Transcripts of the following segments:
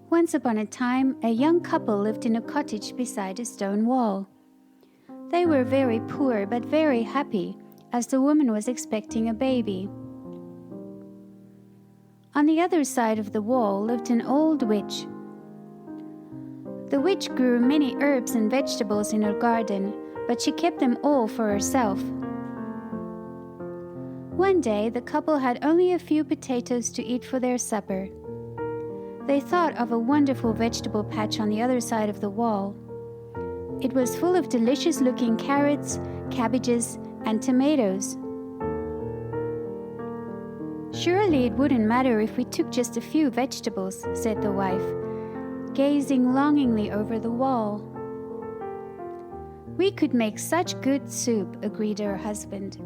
Once upon a time, a young couple lived in a cottage beside a stone wall. They were very poor but very happy, as the woman was expecting a baby. On the other side of the wall lived an old witch. The witch grew many herbs and vegetables in her garden, but she kept them all for herself. One day, the couple had only a few potatoes to eat for their supper. They thought of a wonderful vegetable patch on the other side of the wall. It was full of delicious-looking carrots, cabbages, and tomatoes. "Surely it wouldn't matter if we took just a few vegetables," said the wife, gazing longingly over the wall. "We could make such good soup," agreed her husband.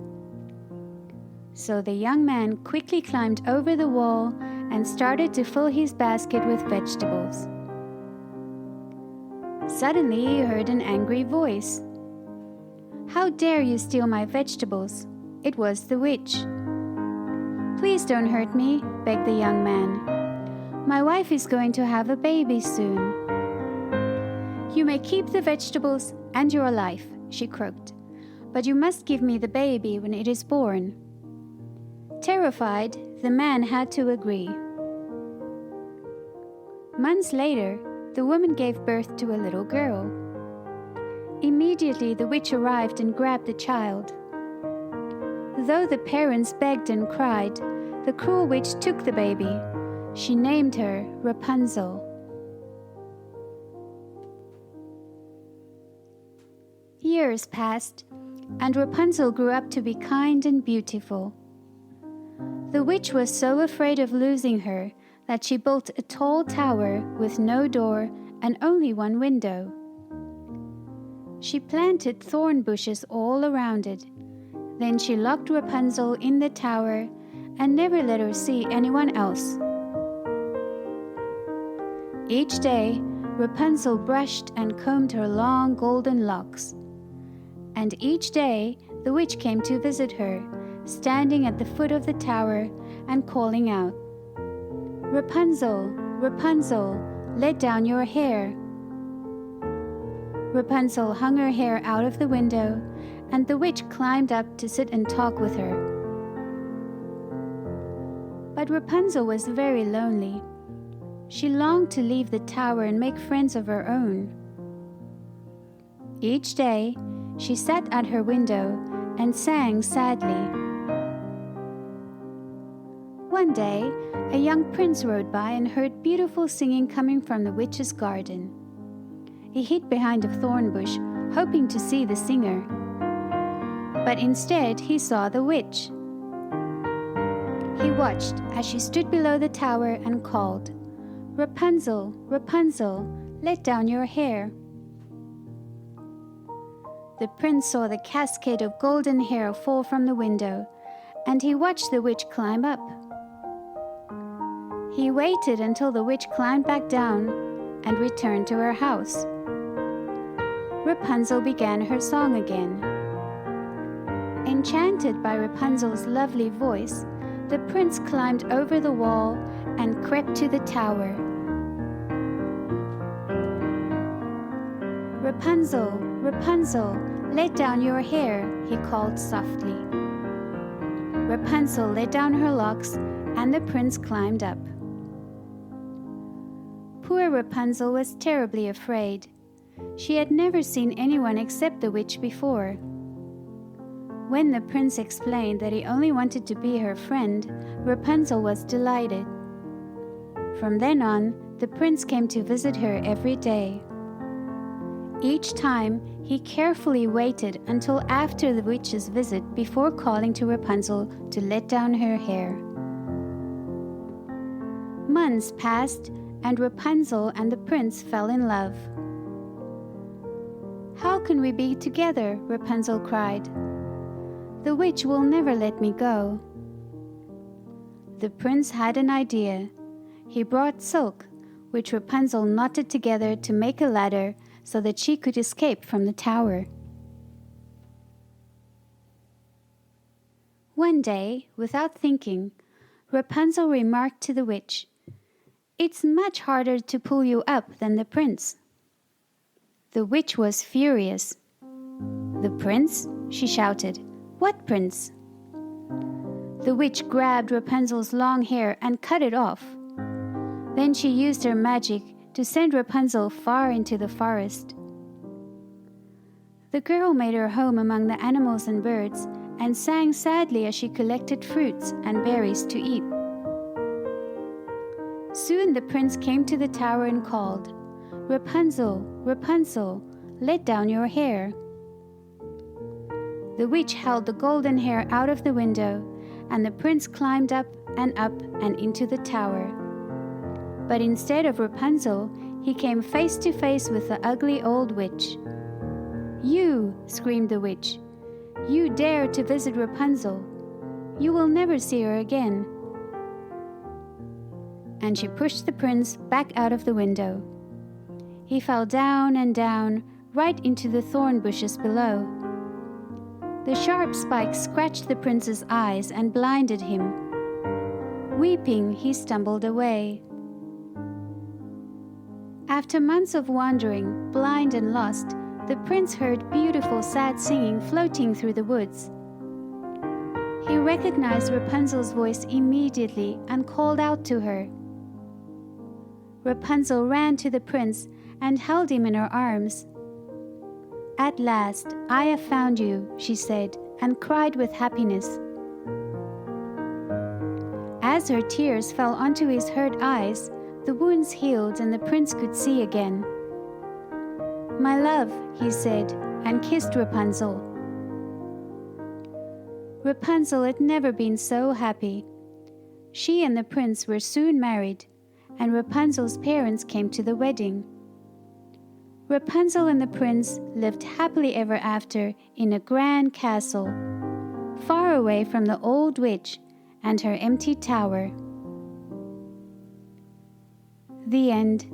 So the young man quickly climbed over the wall and started to fill his basket with vegetables. Suddenly he heard an angry voice. "How dare you steal my vegetables?" It was the witch. "Please don't hurt me," begged the young man. "My wife is going to have a baby soon." "You may keep the vegetables and your life," she croaked, "but you must give me the baby when it is born." Terrified, the man had to agree. Months later, the woman gave birth to a little girl. Immediately, the witch arrived and grabbed the child. Though the parents begged and cried, the cruel witch took the baby. She named her Rapunzel. Years passed, and Rapunzel grew up to be kind and beautiful. The witch was so afraid of losing her that she built a tall tower with no door and only one window. She planted thorn bushes all around it. Then she locked Rapunzel in the tower and never let her see anyone else. Each day, Rapunzel brushed and combed her long golden locks. And each day, the witch came to visit her, standing at the foot of the tower and calling out, "Rapunzel, Rapunzel, let down your hair." Rapunzel hung her hair out of the window, and the witch climbed up to sit and talk with her. But Rapunzel was very lonely. She longed to leave the tower and make friends of her own. Each day, she sat at her window and sang sadly. One day, a young prince rode by and heard beautiful singing coming from the witch's garden. He hid behind a thorn bush, hoping to see the singer. But instead, he saw the witch. He watched as she stood below the tower and called, "Rapunzel, Rapunzel, let down your hair." The prince saw the cascade of golden hair fall from the window, and he watched the witch climb up. He waited until the witch climbed back down and returned to her house. Rapunzel began her song again. Enchanted by Rapunzel's lovely voice, the prince climbed over the wall and crept to the tower. "Rapunzel, Rapunzel, let down your hair," he called softly. Rapunzel let down her locks, and the prince climbed up. Poor Rapunzel was terribly afraid. She had never seen anyone except the witch before. When the prince explained that he only wanted to be her friend, Rapunzel was delighted. From then on, the prince came to visit her every day. Each time, he carefully waited until after the witch's visit before calling to Rapunzel to let down her hair. Months passed, and Rapunzel and the prince fell in love. "How can we be together?" Rapunzel cried. "The witch will never let me go." The prince had an idea. He brought silk, which Rapunzel knotted together to make a ladder so that she could escape from the tower. One day, without thinking, Rapunzel remarked to the witch, It's much harder to pull you up than the prince." The witch was furious. "The prince?" she shouted. "What prince?" The witch grabbed Rapunzel's long hair and cut it off. Then she used her magic to send Rapunzel far into the forest. The girl made her home among the animals and birds and sang sadly as she collected fruits and berries to eat. Soon the prince came to the tower and called, "Rapunzel, Rapunzel, let down your hair." The witch held the golden hair out of the window, and the prince climbed up and into the tower. But instead of Rapunzel, he came face to face with the ugly old witch. "You!" screamed the witch. "You dare to visit Rapunzel! You will never see her again." And she pushed the prince back out of the window. He fell down and down, right into the thorn bushes below. The sharp spikes scratched the prince's eyes and blinded him. Weeping, he stumbled away. After months of wandering, blind and lost, the prince heard beautiful sad singing floating through the woods. He recognized Rapunzel's voice immediately and called out to her. Rapunzel ran to the prince and held him in her arms. "At last, I have found you," she said, and cried with happiness. As her tears fell onto his hurt eyes, the wounds healed and the prince could see again. "My love," he said, and kissed Rapunzel. Rapunzel had never been so happy. She and the prince were soon married, and Rapunzel's parents came to the wedding. Rapunzel and the prince lived happily ever after in a grand castle, far away from the old witch and her empty tower. The end.